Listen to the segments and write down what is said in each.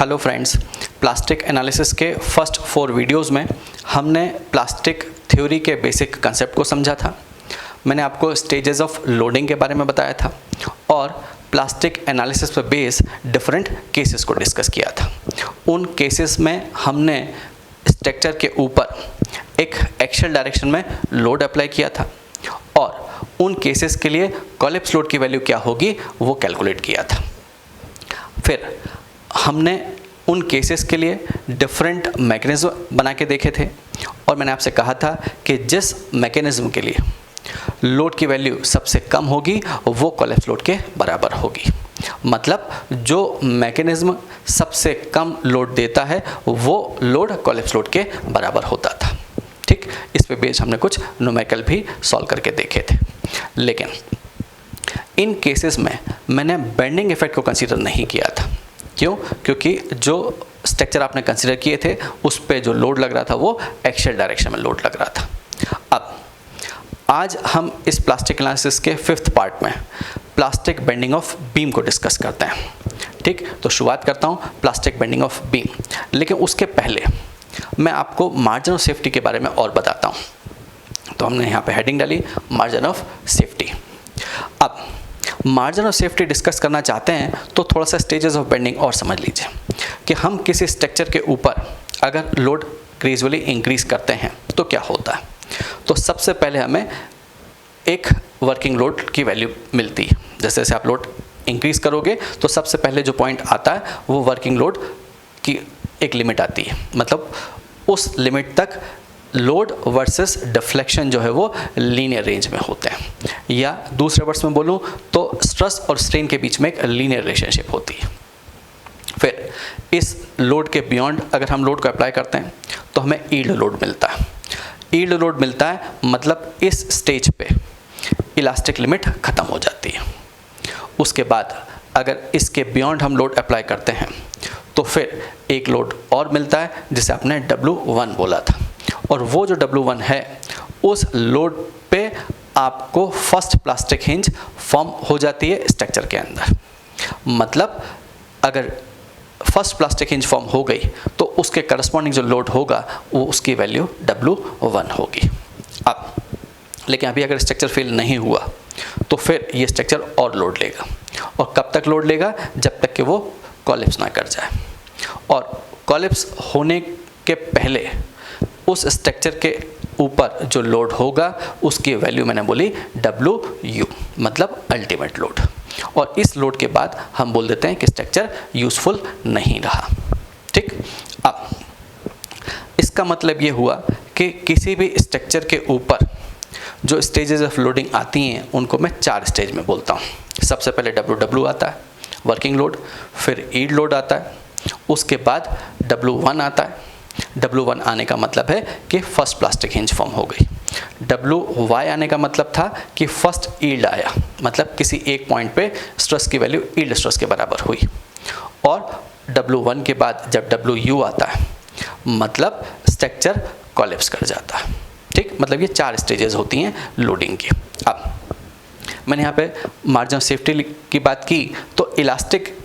Hello friends, plastic analysis के first 4 videos में हमने प्लास्टिक थ्योरी के बेसिक कंसेप्ट को समझा था। मैंने आपको स्टेजेस ऑफ लोडिंग के बारे में बताया था और प्लास्टिक एनालिसिस पर बेस डिफरेंट केसेस को डिस्कस किया था। उन केसेस में हमने स्ट्रक्चर के ऊपर एक एक्सियल डायरेक्शन में लोड अप्लाई किया था और उन केसेस के लिए कोलैप्स लोड की वैल्यू क्या होगी वो कैलकुलेट किया था। फिर हमने उन केसेस के लिए डिफरेंट मैकेनिज्म बना के देखे थे और मैंने आपसे कहा था कि जिस मैकेनिज्म के लिए लोड की वैल्यू सबसे कम होगी वो कोलैप्स लोड के बराबर होगी। मतलब जो मैकेनिज्म सबसे कम लोड देता है वो लोड कोलैप्स लोड के बराबर होता था। ठीक, इस पे बेस हमने कुछ न्यूमेरिकल भी सॉल्व करके देखे थे। लेकिन इन केसेस में मैंने बेंडिंग इफेक्ट को कंसीडर नहीं किया था। क्यों? क्योंकि जो स्ट्रक्चर आपने कंसीडर किए थे उस पे जो लोड लग रहा था वो एक्सियल डायरेक्शन में लोड लग रहा था। अब आज हम इस प्लास्टिक एनालिसिस के 5th पार्ट में प्लास्टिक बेंडिंग ऑफ बीम को डिस्कस करते हैं। ठीक, तो शुरुआत करता हूँ प्लास्टिक बेंडिंग ऑफ बीम। लेकिन उसके पहले मैं आपको मार्जिन ऑफ सेफ्टी के बारे में और बताता हूँ। तो हमने यहाँ पे हेडिंग डाली मार्जिन ऑफ सेफ्टी। अब मार्जिन ऑफ सेफ्टी डिस्कस करना चाहते हैं तो थोड़ा सा स्टेजेस ऑफ बेंडिंग और समझ लीजिए कि हम किसी स्ट्रक्चर के ऊपर अगर लोड ग्रेजुअली इंक्रीज करते हैं तो क्या होता है। तो सबसे पहले हमें एक वर्किंग लोड की वैल्यू मिलती है। जैसे जैसे आप लोड इंक्रीज करोगे तो सबसे पहले जो पॉइंट आता है वो वर्किंग लोड की एक लिमिट आती है। मतलब उस लिमिट तक लोड वर्सेस डिफ्लेक्शन जो है वो लीनियर रेंज में होते हैं, या दूसरे वर्ड्स में बोलूँ तो स्ट्रेस और स्ट्रेन के बीच में एक लीनियर रिलेशनशिप होती है। फिर इस लोड के बियॉन्ड अगर हम लोड को अप्लाई करते हैं तो हमें यील्ड लोड मिलता है। यील्ड लोड मिलता है मतलब इस स्टेज पे इलास्टिक लिमिट ख़त्म हो जाती है। उसके बाद अगर इसके बियॉन्ड हम लोड अप्लाई करते हैं तो फिर एक लोड और मिलता है जिसे आपने W1 बोला था, और वो जो W1 है उस लोड पे आपको फर्स्ट प्लास्टिक हिंज फॉर्म हो जाती है स्ट्रक्चर के अंदर। मतलब अगर फर्स्ट प्लास्टिक हिंज फॉर्म हो गई तो उसके करस्पॉन्डिंग जो लोड होगा वो उसकी वैल्यू W1 होगी। अब लेकिन अभी अगर स्ट्रक्चर फेल नहीं हुआ तो फिर ये स्ट्रक्चर और लोड लेगा, और कब तक लोड लेगा? जब तक कि वो कोलैप्स ना कर जाए। और कोलैप्स होने के पहले उस स्ट्रक्चर के ऊपर जो लोड होगा उसकी वैल्यू मैंने बोली WU, मतलब अल्टीमेट लोड। और इस लोड के बाद हम बोल देते हैं कि स्ट्रक्चर यूजफुल नहीं रहा। ठीक, अब इसका मतलब ये हुआ कि किसी भी स्ट्रक्चर के ऊपर जो स्टेजेस ऑफ लोडिंग आती हैं उनको मैं 4 स्टेज में बोलता हूँ। सबसे पहले WW आता है, वर्किंग लोड। फिर यील्ड लोड आता है। उसके बाद W1 आता है। W1 आने का मतलब है कि फर्स्ट प्लास्टिक हिंज फॉर्म हो गई। WY आने का मतलब था कि फर्स्ट यील्ड आया, मतलब किसी एक पॉइंट पे स्ट्रेस की वैल्यू यील्ड स्ट्रेस के बराबर हुई। और W1 के बाद जब WU आता है मतलब स्ट्रक्चर कोलैप्स कर जाता है। ठीक, मतलब ये 4 स्टेजेस होती हैं लोडिंग की। अब मैंने यहाँ पे मार्जिन ऑफ सेफ्टी की बात की तो इलास्टिक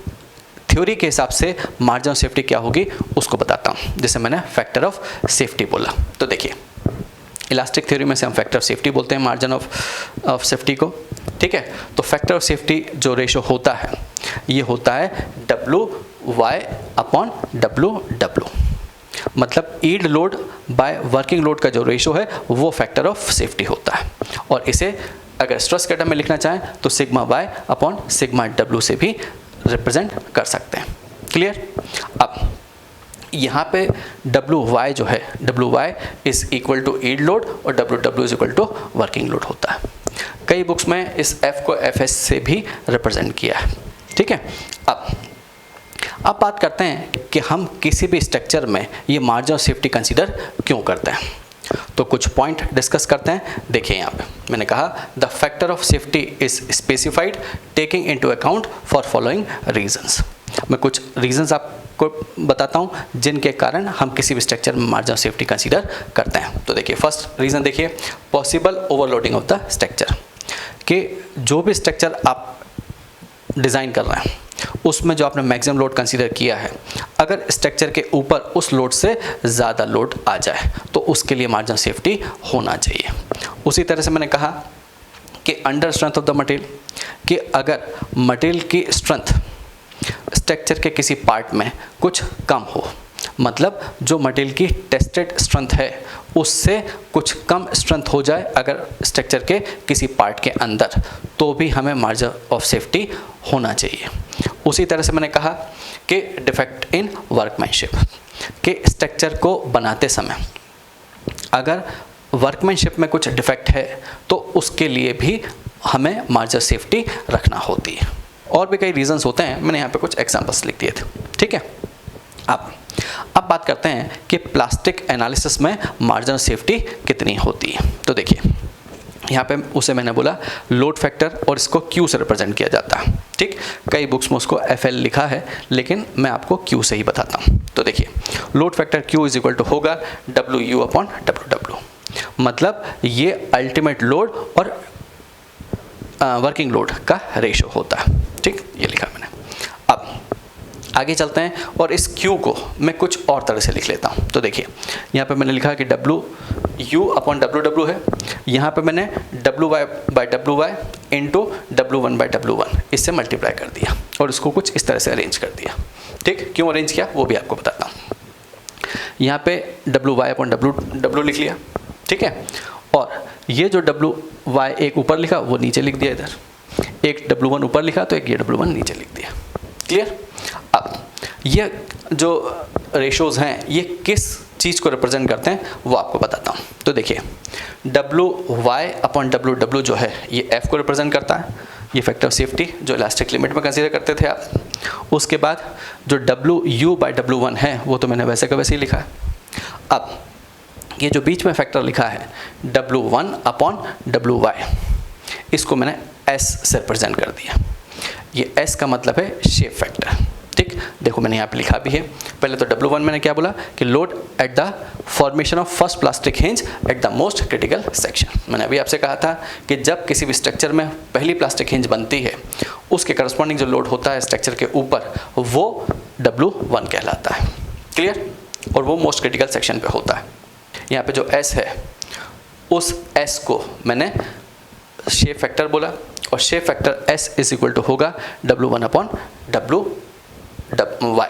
थ्योरी के हिसाब से मार्जिन ऑफ सेफ्टी क्या होगी उसको बताता हूँ। जैसे मैंने फैक्टर ऑफ सेफ्टी बोला, तो देखिए इलास्टिक थ्योरी में से हम फैक्टर ऑफ सेफ्टी बोलते हैं मार्जिन ऑफ सेफ्टी को। ठीक है, तो फैक्टर ऑफ सेफ्टी जो रेशो होता है ये होता है WY/WW। मतलब yield load by working load का जो रेशो है वो फैक्टर ऑफ सेफ्टी होता है। और इसे अगर स्ट्रेस के टर्म में लिखना चाहें तो σY/σW से भी रिप्रेजेंट कर सकते हैं। क्लियर? अब यहाँ पे WY जो है, WY is equal to yield load और WW is equal to working load होता है। कई बुक्स में इस F को FS से भी रिप्रेजेंट किया है। ठीक है, अब बात करते हैं कि हम किसी भी स्ट्रक्चर में ये मार्जिन ऑफ सेफ्टी कंसीडर क्यों करते हैं। तो कुछ पॉइंट डिस्कस करते हैं। देखिए यहाँ पे मैंने कहा the factor of safety is specified taking into account for following reasons. मैं कुछ रीजंस आपको बताता हूँ जिनके कारण हम किसी भी स्ट्रक्चर में मार्जिन ऑफ सेफ्टी कंसीडर करते हैं। तो देखिए फर्स्ट रीज़न देखिए possible overloading of the structure, कि जो भी स्ट्रक्चर आप डिज़ाइन कर रहे हैं उसमें जो आपने मैक्सिमम लोड कंसीडर किया है, अगर स्ट्रक्चर के ऊपर उस लोड से ज़्यादा लोड आ जाए तो उसके लिए मार्जिन सेफ्टी होना चाहिए। उसी तरह से मैंने कहा कि under strength of the material, कि अगर मटेरियल की स्ट्रेंथ स्ट्रक्चर के किसी पार्ट में कुछ कम हो, मतलब जो मटेरियल की टेस्टेड स्ट्रेंथ है उससे कुछ कम स्ट्रेंथ हो जाए अगर स्ट्रक्चर के किसी पार्ट के अंदर, तो भी हमें मार्जिन ऑफ सेफ्टी होना चाहिए। उसी तरह से मैंने कहा कि डिफेक्ट इन वर्कमैनशिप, कि स्ट्रक्चर को बनाते समय अगर वर्कमैनशिप में कुछ डिफेक्ट है तो उसके लिए भी हमें मार्जिन सेफ्टी रखना होती है। और भी कई रीजंस होते हैं, मैंने यहाँ पे कुछ एग्जांपल्स लिख दिए थे, ठीक है। अब बात करते हैं कि प्लास्टिक एनालिसिस में मार्जिन सेफ्टी कितनी होती है। तो देखिए यहाँ पे उसे मैंने बोला लोड फैक्टर, और इसको Q से रिप्रेजेंट किया जाता है, ठीक। कई बुक्स में उसको FL लिखा है, लेकिन मैं आपको Q से ही बताता हूँ। तो देखिए load factor Q is equal to होगा WU/WW, मतलब ये अल्टीमेट लोड और वर्किंग लोड का रेशो होता है, ठीक, ये लिखा मैंने। अब आगे चलते हैं और इस Q को मैं कुछ और तरह से लिख लेता हूँ। तो देखिए यहाँ पे मैंने लिखा कि WU/WW है, यहाँ पे मैंने WY/WY इंटू W1/W1 इससे मल्टीप्लाई कर दिया और इसको कुछ इस तरह से अरेंज कर दिया, ठीक। क्यों अरेंज किया वो भी आपको बताता हूँ। यहाँ पे WY/WW लिख लिया, ठीक है, और ये जो WY एक ऊपर लिखा वो नीचे लिख दिया, इधर एक W1 ऊपर लिखा तो एक ये W1 नीचे लिख दिया, क्लियर। अब ये जो रेशोज़ हैं ये किस चीज़ को रिप्रेजेंट करते हैं वो आपको बताता हूँ। तो देखिए WY/WW जो है ये F को रिप्रेजेंट करता है, ये फैक्टर ऑफ सेफ्टी जो इलास्टिक लिमिट में कंसीडर करते थे आप। उसके बाद जो WU/W1 है वो तो मैंने वैसे का वैसे ही लिखा है। अब ये जो बीच में फैक्टर लिखा है W1/WY, इसको मैंने S से रिप्रेजेंट कर दिया। ये S का मतलब है शेप फैक्टर, ठीक। देखो मैंने यहाँ पे लिखा भी है। पहले तो W1 मैंने क्या बोला कि load at the formation of first plastic hinge at the most critical section. मैंने अभी आपसे कहा था कि जब किसी भी स्ट्रक्चर में पहली प्लास्टिक हिंज बनती है उसके करस्पॉन्डिंग जो लोड होता है स्ट्रक्चर के ऊपर वो W1 कहलाता है, क्लियर, और वो मोस्ट क्रिटिकल सेक्शन पे होता है। यहाँ पे जो S है उस S को मैंने शेप फैक्टर बोला, और shape factor S is equal to होगा W1/WY,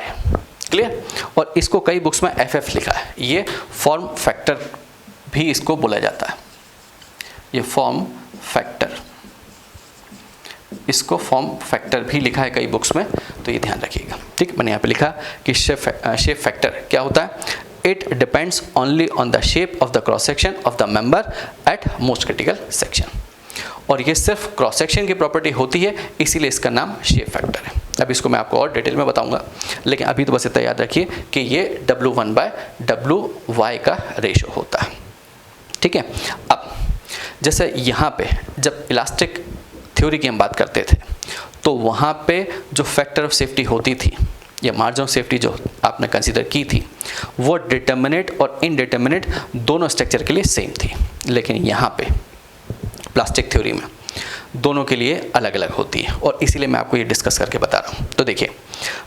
क्लियर। और इसको कई बुक्स में FF लिखा है, ये फॉर्म फैक्टर भी इसको बोला जाता है, ये फॉर्म फैक्टर, इसको फॉर्म फैक्टर भी लिखा है कई बुक्स में, तो ये ध्यान रखिएगा, ठीक। मैंने यहाँ पे लिखा कि शेप फैक्टर क्या होता है, it depends only on the shape of the cross section of the member at most critical section, और ये सिर्फ क्रॉस सेक्शन की प्रॉपर्टी होती है, इसीलिए इसका नाम शेप फैक्टर है। अब इसको मैं आपको और डिटेल में बताऊंगा, लेकिन अभी तो बस इतना याद रखिए कि ये W1/WY का रेशो होता है, ठीक है। अब जैसे यहाँ पे जब इलास्टिक थ्योरी की हम बात करते थे तो वहाँ पे जो फैक्टर ऑफ सेफ्टी होती थी या मार्जिन ऑफ सेफ्टी जो आपने कंसीडर की थी वो डिटर्मिनेट और इनडिटर्मिनेट दोनों स्ट्रक्चर के लिए सेम थी, लेकिन यहाँ पे प्लास्टिक थ्योरी में दोनों के लिए अलग अलग होती है, और इसीलिए मैं आपको ये डिस्कस करके बता रहा हूँ। तो देखिए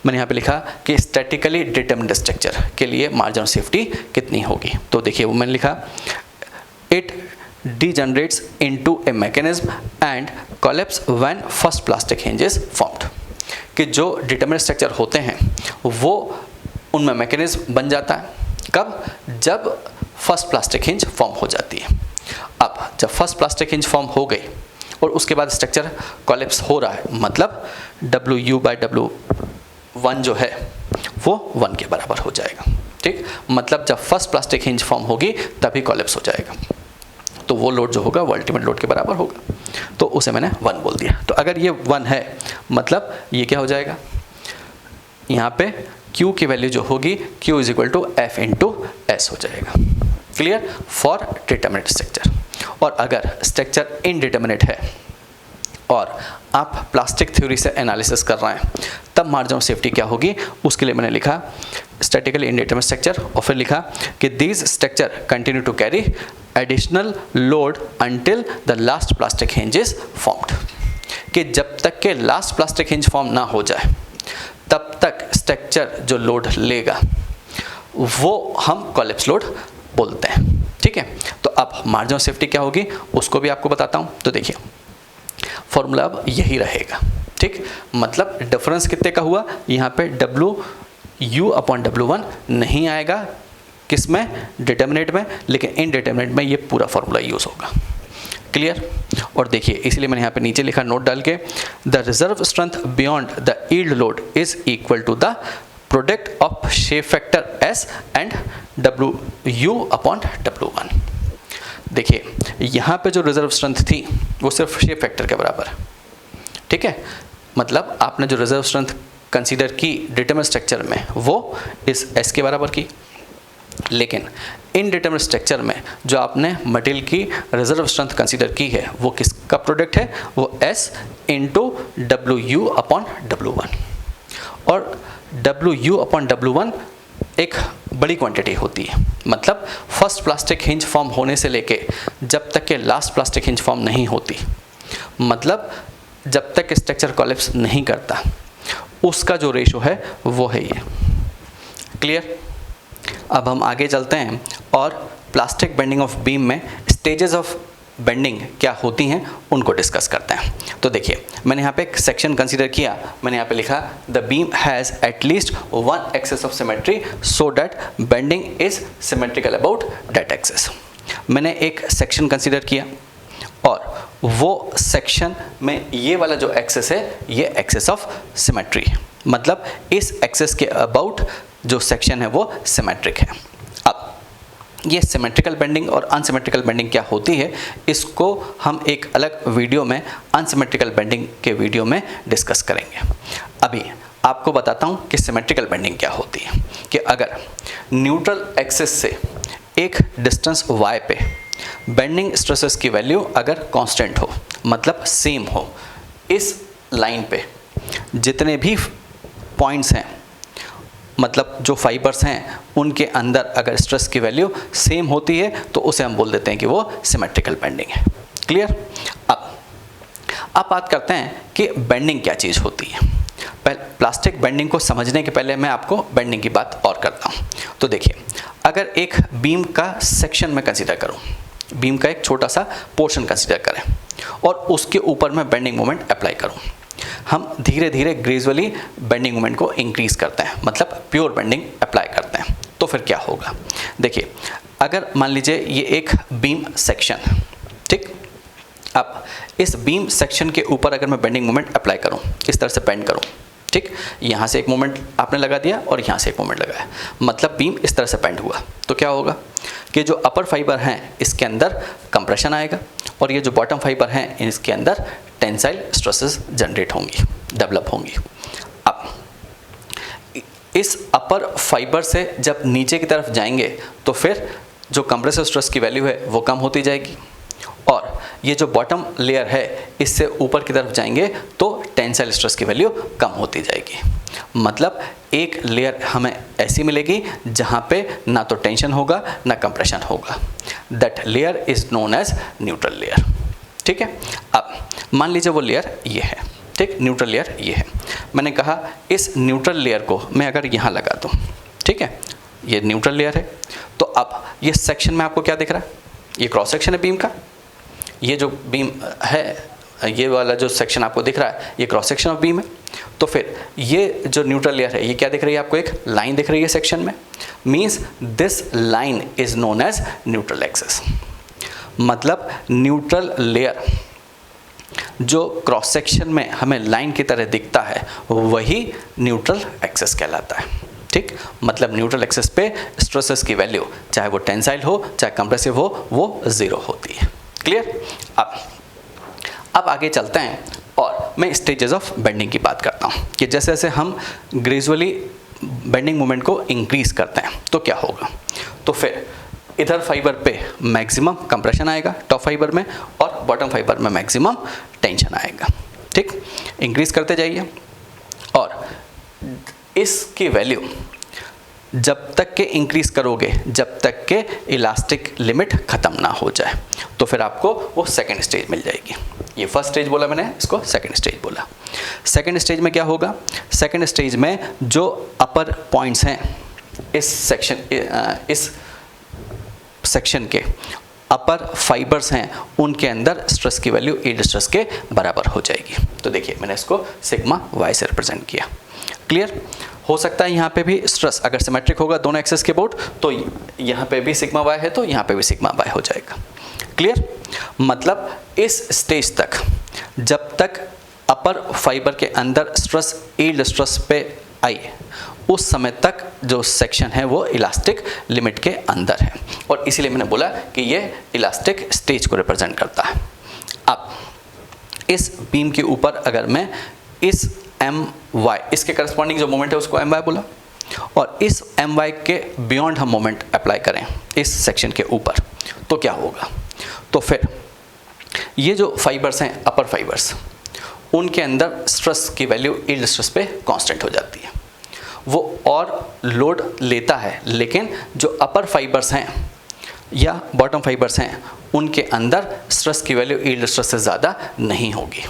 मैंने यहाँ पे लिखा कि स्टैटिकली डिटर्मिनेट स्ट्रक्चर के लिए मार्जिन ऑफ सेफ्टी कितनी होगी। तो देखिए वो मैंने लिखा it degenerates into a mechanism and collapse when first plastic hinge is formed, कि जो डिटर्मिनेट स्ट्रक्चर होते हैं वो उनमें मैकेनिज्म बन जाता है, कब, जब फर्स्ट प्लास्टिक हिंज फॉर्म हो जाती है। अब जब फर्स्ट प्लास्टिक हिंज फॉर्म हो गई और उसके बाद स्ट्रक्चर कोलैप्स हो रहा है, मतलब WU/W1 जो है वो 1 के बराबर हो जाएगा, ठीक। मतलब जब फर्स्ट प्लास्टिक हिंज फॉर्म होगी तभी कोलैप्स हो जाएगा, तो वो लोड जो होगा वो अल्टीमेट लोड के बराबर होगा, तो उसे मैंने 1 बोल दिया। तो अगर ये 1 है मतलब ये क्या हो जाएगा, यहाँ पे Q की वैल्यू जो होगी Q is equal to F into S हो जाएगा, क्लियर, फॉर डिटर्मिनेट स्ट्रक्चर। और अगर स्ट्रक्चर इनडिटर्मिनेट है और आप प्लास्टिक थ्योरी से एनालिसिस कर रहे हैं तब मार्जिन ऑफ सेफ्टी क्या होगी, उसके लिए मैंने लिखा स्टैटिकली इनडिटर्मिनेट स्ट्रक्चर, और फिर लिखा कि these structure continue to carry additional load until the last plastic hinge is formed, कि जब तक के लास्ट प्लास्टिक हिंज फॉर्म ना हो जाए, तब तक स्ट्रक्चर जो लोड लेगा वो हम कोलैप्स लोड बोलते हैं। ठीक है, तो अब मार्जिन ऑफ सेफ्टी क्या होगी उसको भी आपको बताता हूँ। तो देखिए फॉर्मूला अब यही रहेगा। ठीक, मतलब डिफरेंस कितने का हुआ, यहाँ पे WU/W1 नहीं आएगा किस में, डिटर्मिनेंट में, लेकिन इन डिटर्मिनेंट में ये पूरा फॉर्मूला यूज़ होगा। क्लियर। और देखिए इसलिए मैंने यहाँ पे नीचे लिखा नोट डाल के, the reserve strength beyond the yield load is equal to the product of shape factor S and WU/W1। देखिए यहाँ पे जो रिजर्व स्ट्रेंथ थी वो सिर्फ शेप फैक्टर के बराबर। ठीक है, मतलब आपने जो रिजर्व स्ट्रेंथ कंसीडर की डिटरमिनेंट स्ट्रक्चर में वो इस S के बराबर की, लेकिन इनडिटरमिनेंट स्ट्रक्चर में जो आपने मटेरियल की रिजर्व स्ट्रेंथ कंसीडर की है वो किसका प्रोडक्ट है, वो S इंटू WU/W1। और WU/W1 एक बड़ी क्वांटिटी होती है, मतलब फर्स्ट प्लास्टिक हिंज फॉर्म होने से लेके जब तक के लास्ट प्लास्टिक हिंज फॉर्म नहीं होती, मतलब जब तक स्ट्रक्चर कोलैप्स नहीं करता, उसका जो रेशो है वो है ये। क्लियर। अब हम आगे चलते हैं और प्लास्टिक बेंडिंग ऑफ बीम में स्टेजेस ऑफ बेंडिंग क्या होती हैं उनको डिस्कस करते हैं। तो देखिए मैंने यहाँ पे एक सेक्शन कंसीडर किया, मैंने यहाँ पे लिखा the beam has at least one axis of symmetry so that bending is symmetrical about that axis. मैंने एक सेक्शन कंसीडर किया और वो सेक्शन में ये वाला जो एक्सेस है ये एक्सेस ऑफ सिमेट्री, मतलब इस एक्सेस के अबाउट जो सेक्शन है वो सिमेट्रिक है। अब ये सिमेट्रिकल बेंडिंग और अनसिमेट्रिकल बेंडिंग क्या होती है इसको हम एक अलग वीडियो में, अनसिमेट्रिकल बेंडिंग के वीडियो में डिस्कस करेंगे। अभी आपको बताता हूँ कि सिमेट्रिकल बेंडिंग क्या होती है। कि अगर न्यूट्रल एक्सिस से एक डिस्टेंस y पे बेंडिंग स्ट्रेसेस की वैल्यू अगर कांस्टेंट हो, मतलब सेम हो, इस लाइन पे जितने भी पॉइंट्स हैं, मतलब जो फाइबर्स हैं उनके अंदर अगर स्ट्रेस की वैल्यू सेम होती है तो उसे हम बोल देते हैं कि वो सिमेट्रिकल बेंडिंग है। क्लियर। अब बात करते हैं कि बेंडिंग क्या चीज़ होती है। प्लास्टिक बेंडिंग को समझने के पहले मैं आपको बेंडिंग की बात और करता हूँ। तो देखिए अगर एक बीम का सेक्शन में कंसीडर करूँ, बीम का एक छोटा सा पोर्शन कंसीडर करें और उसके ऊपर मैं बेंडिंग मोमेंट अप्लाई करूँ, हम धीरे धीरे ग्रेजुअली बेंडिंग मोमेंट को इंक्रीज करते हैं, मतलब प्योर बेंडिंग अप्लाई करते हैं। तो फिर क्या होगा, देखिए अगर मान लीजिए ये एक बीम सेक्शन, ठीक, अब इस बीम सेक्शन के ऊपर अगर मैं बेंडिंग मोमेंट अप्लाई करूं, इस तरह से बेंड करूं, ठीक, यहाँ से एक मोमेंट आपने लगा दिया और यहाँ से एक मोमेंट लगाया, मतलब बीम इस तरह से बेंड हुआ, तो क्या होगा कि जो अपर फाइबर हैं इसके अंदर कंप्रेशन आएगा और ये जो बॉटम फाइबर हैं इसके अंदर टेंसाइल स्ट्रेसेस जनरेट होंगी, डेवलप होंगी। अब इस अपर फाइबर से जब नीचे की तरफ जाएंगे तो फिर जो कंप्रेसिव स्ट्रेस की वैल्यू है वो कम होती जाएगी और ये जो बॉटम लेयर है इससे ऊपर की तरफ जाएंगे तो टेंसाइल स्ट्रेस की वैल्यू कम होती जाएगी। मतलब एक लेयर हमें ऐसी मिलेगी जहाँ पे ना तो टेंशन होगा ना कंप्रेशन होगा। That layer is known as neutral layer. ठीक है, अब मान लीजिए वो लेयर ये है, ठीक, न्यूट्रल लेयर ये है। मैंने कहा इस न्यूट्रल लेयर को मैं अगर यहाँ लगा दूँ, ठीक है, ये न्यूट्रल लेयर है, तो अब ये सेक्शन में आपको क्या दिख रहा है, ये क्रॉस सेक्शन है बीम का, ये जो बीम है ये वाला जो सेक्शन आपको दिख रहा है ये क्रॉस सेक्शन ऑफ बीम है। तो फिर ये जो न्यूट्रल लेयर है ये क्या दिख रही है आपको, एक लाइन दिख रही है सेक्शन में, means this line is known as neutral axis. मतलब न्यूट्रल लेयर जो क्रॉस सेक्शन में हमें लाइन की तरह दिखता है वही न्यूट्रल एक्सिस कहलाता है। ठीक, मतलब न्यूट्रल एक्सिस पे स्ट्रेसेस की वैल्यू चाहे वो टेंसाइल हो चाहे कंप्रेसिव हो वो ज़ीरो होती है। क्लियर। अब आगे चलते हैं और मैं स्टेजेस ऑफ बेंडिंग की बात करता हूँ कि जैसे जैसे हम ग्रेजुअली बेंडिंग मोमेंट को इंक्रीज करते हैं तो क्या होगा, तो फिर इधर फाइबर पे मैक्सिमम कंप्रेशन आएगा टॉप फाइबर में और बॉटम फाइबर में मैक्सिमम टेंशन आएगा। ठीक, इंक्रीज करते जाइए और इसकी वैल्यू जब तक के इंक्रीज करोगे जब तक के इलास्टिक लिमिट ख़त्म ना हो जाए, तो फिर आपको वो सेकंड स्टेज मिल जाएगी। ये फर्स्ट स्टेज बोला मैंने, इसको सेकंड स्टेज बोला। सेकेंड स्टेज में क्या होगा, सेकेंड स्टेज में जो अपर पॉइंट्स हैं इस सेक्शन के अपर फाइबर्स हैं उनके अंदर स्ट्रेस की वैल्यू यील्ड स्ट्रेस के बराबर हो जाएगी। तो देखिए मैंने इसको सिग्मा वाई से रिप्रेजेंट किया। क्लियर? हो सकता है यहाँ पे भी स्ट्रेस अगर सिमेट्रिक होगा दोनों एक्सेस के बोर्ड तो यहाँ पे भी सिग्मा वाई है तो यहाँ पे भी सिग्मा वाई हो जाएगा। क्लियर? मतलब इस स्टेज तक जब तक अपर फाइबर के अंदर स्ट्रेस यील्ड स्ट्रेस पे आई उस समय तक जो सेक्शन है वो इलास्टिक लिमिट के अंदर है और इसीलिए मैंने बोला कि ये इलास्टिक स्टेज को रिप्रेजेंट करता है। अब इस बीम के ऊपर अगर मैं इस एम वाई इसके करस्पॉन्डिंग जो मोमेंट है उसको एम वाई बोला और इस एम वाई के बियॉन्ड हम मोमेंट अप्लाई करें इस सेक्शन के ऊपर तो क्या होगा, तो फिर ये जो फाइबर्स हैं अपर फाइबर्स उनके अंदर स्ट्रेस की वैल्यू यील्ड स्ट्रेस पे कांस्टेंट हो जाती है। वो और लोड लेता है लेकिन जो अपर फाइबर्स हैं या बॉटम फाइबर्स हैं उनके अंदर स्ट्रेस की वैल्यू यील्ड स्ट्रेस से ज़्यादा नहीं होगी।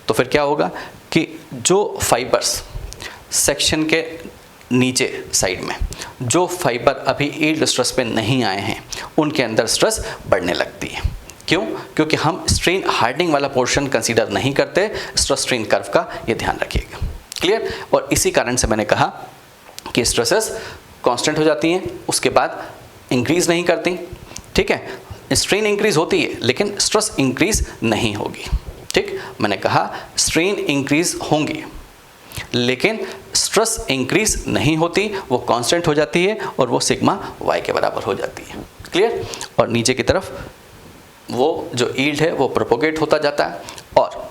तो फिर क्या होगा कि जो फाइबर्स सेक्शन के नीचे साइड में जो फाइबर अभी यील्ड स्ट्रेस पे नहीं आए हैं उनके अंदर स्ट्रेस बढ़ने लगती है। क्यों? क्योंकि हम स्ट्रेन हार्डनिंग वाला पोर्शन कंसीडर नहीं करते, स्ट्रेस स्ट्रेन कर्व का ये ध्यान रखिएगा। क्लियर? और इसी कारण से मैंने कहा कि स्ट्रेसेस कांस्टेंट हो जाती हैं उसके बाद इंक्रीज नहीं करती। ठीक है, स्ट्रेन इंक्रीज होती है लेकिन स्ट्रेस इंक्रीज नहीं होगी। ठीक, मैंने कहा स्ट्रेन इंक्रीज होंगी लेकिन स्ट्रेस इंक्रीज नहीं होती, वो कांस्टेंट हो जाती है और वो सिग्मा वाई के बराबर हो जाती है। क्लियर? और नीचे की तरफ वो जो यील्ड है वो प्रोपोगेट होता जाता है और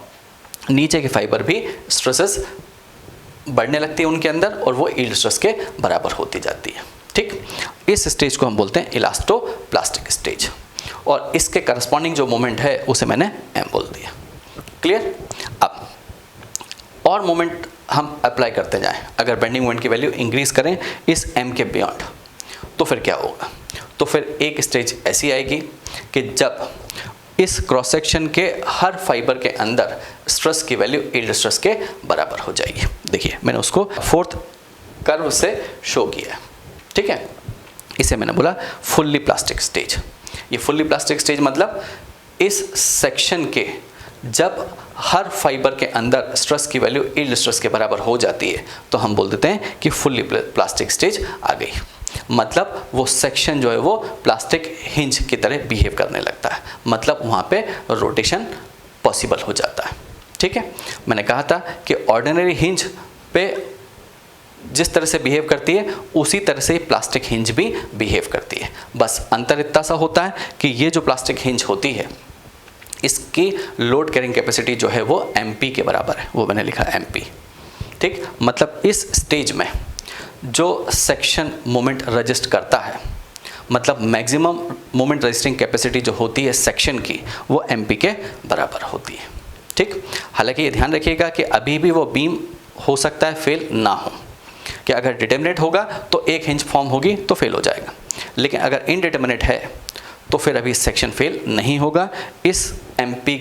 नीचे के फाइबर भी स्ट्रेसेस बढ़ने लगती है उनके अंदर और वो यील्ड स्ट्रेस के बराबर होती जाती है। ठीक, इस स्टेज को हम बोलते हैं इलास्टोप्लास्टिक स्टेज और इसके करस्पॉन्डिंग जो मोमेंट है उसे मैंने एम बोल दिया। क्लियर? अब और मोमेंट हम अप्लाई करते जाएं, अगर बेंडिंग मोमेंट की वैल्यू इंक्रीज करें इस एम के बियॉन्ड तो फिर क्या होगा, तो फिर एक स्टेज ऐसी आएगी कि जब इस क्रॉस सेक्शन के हर फाइबर के अंदर स्ट्रेस की वैल्यू यील्ड स्ट्रेस के बराबर हो जाएगी। देखिए मैंने उसको फोर्थ कर्व से शो किया है। ठीक है, इसे मैंने बोला फुल्ली प्लास्टिक स्टेज। ये फुल्ली प्लास्टिक स्टेज मतलब इस सेक्शन के जब हर फाइबर के अंदर स्ट्रेस की वैल्यू यील्ड स्ट्रेस के बराबर हो जाती है तो हम बोल देते हैं कि फुल्ली प्लास्टिक स्टेज आ गई। मतलब वो सेक्शन जो है वो प्लास्टिक हिंज की तरह बिहेव करने लगता है, मतलब वहाँ पे रोटेशन पॉसिबल हो जाता है। ठीक है, मैंने कहा था कि ऑर्डिनरी हिंज पे जिस तरह से बिहेव करती है उसी तरह से प्लास्टिक हिंज भी बिहेव करती है। बस अंतर इतना सा होता है कि ये जो प्लास्टिक हिंज होती है इसकी लोड कैरिंग कैपेसिटी जो है वो MP के बराबर है, वो मैंने लिखा MP। ठीक, मतलब इस स्टेज में जो सेक्शन मोमेंट रजिस्ट करता है मतलब मैक्सिमम मोमेंट रजिस्टिंग कैपेसिटी जो होती है सेक्शन की वो MP के बराबर होती है। ठीक, हालांकि ये ध्यान रखिएगा कि अभी भी वो बीम हो सकता है फेल ना हो, कि अगर डिटर्मिनेट होगा तो एक हिंज फॉर्म होगी तो फेल हो जाएगा, लेकिन अगर इनडिटर्मिनेट है तो फिर अभी सेक्शन फेल नहीं होगा इस MP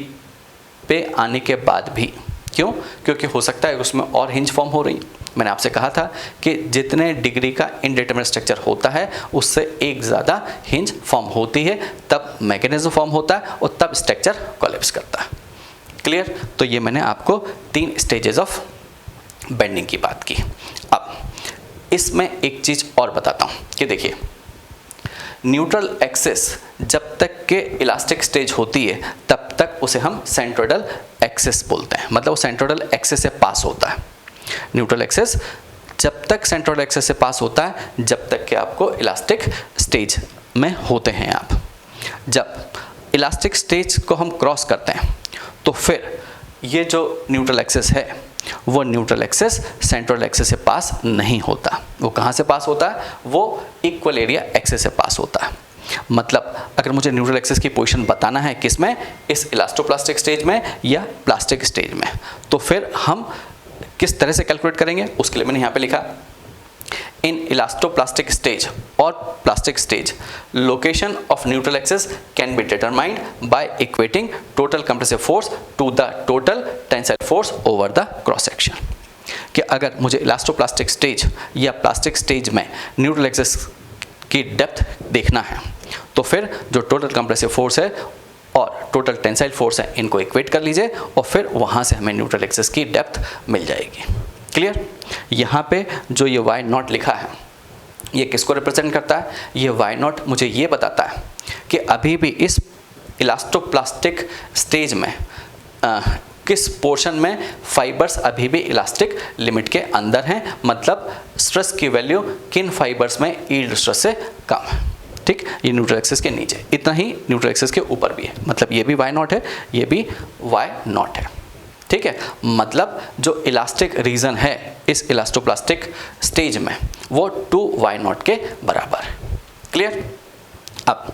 पे आने के बाद भी। क्यों? क्योंकि हो सकता है उसमें और हिंज फॉर्म हो रही। मैंने आपसे कहा था कि जितने डिग्री का इनडिटर्मिनेट स्ट्रक्चर होता है उससे एक ज़्यादा हिंज फॉर्म होती है, तब मैकेनिज्म फॉर्म होता है और तब स्ट्रक्चर कोलैप्स करता है। क्लियर? तो ये मैंने आपको 3 स्टेजेस ऑफ बेंडिंग की बात की। अब इसमें एक चीज़ और बताता हूँ कि देखिए न्यूट्रल एक्सिस जब तक के इलास्टिक स्टेज होती है तब तक उसे हम सेंट्रोइडल एक्सिस बोलते हैं, मतलब वो सेंट्रोइडल एक्सिस से पास होता है। न्यूट्रल एक्सिस जब तक सेंट्रोइडल एक्सिस से पास होता है जब तक कि आपको इलास्टिक स्टेज में होते हैं आप। जब इलास्टिक स्टेज को हम क्रॉस करते हैं तो फिर ये जो न्यूट्रल एक्सिस है वो न्यूट्रल एक्सिस सेंट्रल एक्सिस से पास नहीं होता। वो कहाँ से पास होता है? वो इक्वल एरिया एक्सिस से पास होता है। मतलब अगर मुझे न्यूट्रल एक्सिस की पोजीशन बताना है किसमें, इस इलास्टोप्लास्टिक स्टेज में या प्लास्टिक स्टेज में, तो फिर हम किस तरह से कैलकुलेट करेंगे उसके लिए मैंने यहाँ पे लिखा In elastoplastic stage or plastic stage, location of neutral axis can be determined by equating total compressive force to the total tensile force over the cross section. कि अगर मुझे इलास्टोप्लास्टिक स्टेज या प्लास्टिक स्टेज में neutral axis की depth देखना है तो फिर जो टोटल कंप्रेसिव फोर्स है और टोटल टेंसाइल फोर्स है इनको इक्वेट कर लीजिए और फिर वहाँ से हमें न्यूट्रल एक्सिस की डेप्थ मिल जाएगी। क्लियर? यहाँ पे जो ये वाई नॉट लिखा है ये किसको रिप्रेजेंट करता है? ये वाई नॉट मुझे ये बताता है कि अभी भी इस इलास्टोप्लास्टिक स्टेज में किस पोर्शन में फाइबर्स अभी भी इलास्टिक लिमिट के अंदर हैं, मतलब स्ट्रेस की वैल्यू किन फाइबर्स में यील्ड स्ट्रेस से कम है। ठीक, ये न्यूट्रल एक्सिस के नीचे, इतना ही न्यूट्रल एक्सिस के ऊपर भी है, मतलब ये भी वाई नॉट है, ये भी वाई नॉट है। ठीक है, मतलब जो इलास्टिक रीजन है इस इलास्टोप्लास्टिक स्टेज में वो 2 वाई नॉट के बराबर है। क्लियर? अब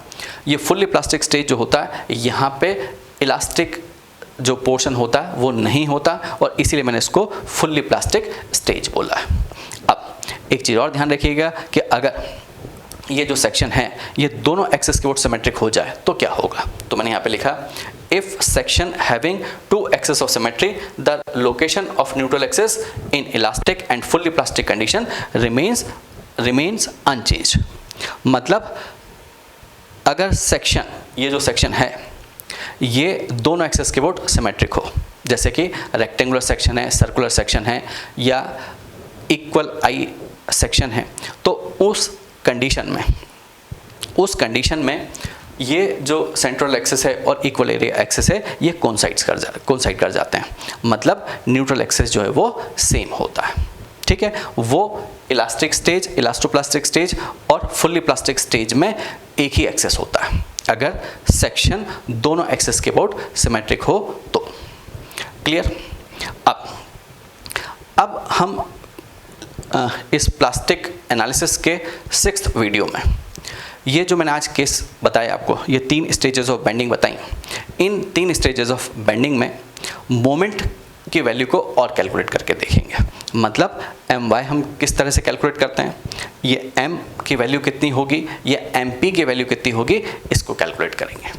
ये फुल्ली प्लास्टिक स्टेज जो होता है यहाँ पे इलास्टिक जो पोर्शन होता है वो नहीं होता और इसीलिए मैंने इसको फुल्ली प्लास्टिक स्टेज बोला है। अब एक चीज़ और ध्यान रखिएगा कि अगर ये जो सेक्शन है ये दोनों एक्सिस के ओर सिमेट्रिक हो जाए तो क्या होगा, तो मैंने यहाँ पे लिखा if section having 2 axis of symmetry the location of neutral axis in elastic and fully plastic condition remains unchanged. मतलब अगर सेक्शन, ये जो सेक्शन है ये दोनों एक्सिस के ओर सिमेट्रिक हो, जैसे कि रेक्टेंगुलर सेक्शन है, सर्कुलर सेक्शन है या इक्वल आई सेक्शन है, तो उस कंडीशन में ये जो सेंट्रल एक्सिस है और इक्वल एरिया एक्सिस है ये कोइंसाइड कर जाते हैं, मतलब न्यूट्रल एक्सिस जो है वो सेम होता है। ठीक है, वो इलास्टिक स्टेज, इलास्टोप्लास्टिक स्टेज और फुल्ली प्लास्टिक स्टेज में एक ही एक्सिस होता है अगर सेक्शन दोनों एक्सिस के अबाउट सिमेट्रिक हो तो। क्लियर? अब हम इस प्लास्टिक एनालिसिस के 6th वीडियो में ये जो मैंने आज केस बताया आपको, ये 3 स्टेजेस ऑफ बेंडिंग बताई, इन 3 स्टेजेस ऑफ बेंडिंग में मोमेंट की वैल्यू को और कैलकुलेट करके देखेंगे। मतलब my हम किस तरह से कैलकुलेट करते हैं, ये m की वैल्यू कितनी होगी, ये mp की वैल्यू कितनी होगी, इसको कैलकुलेट करेंगे।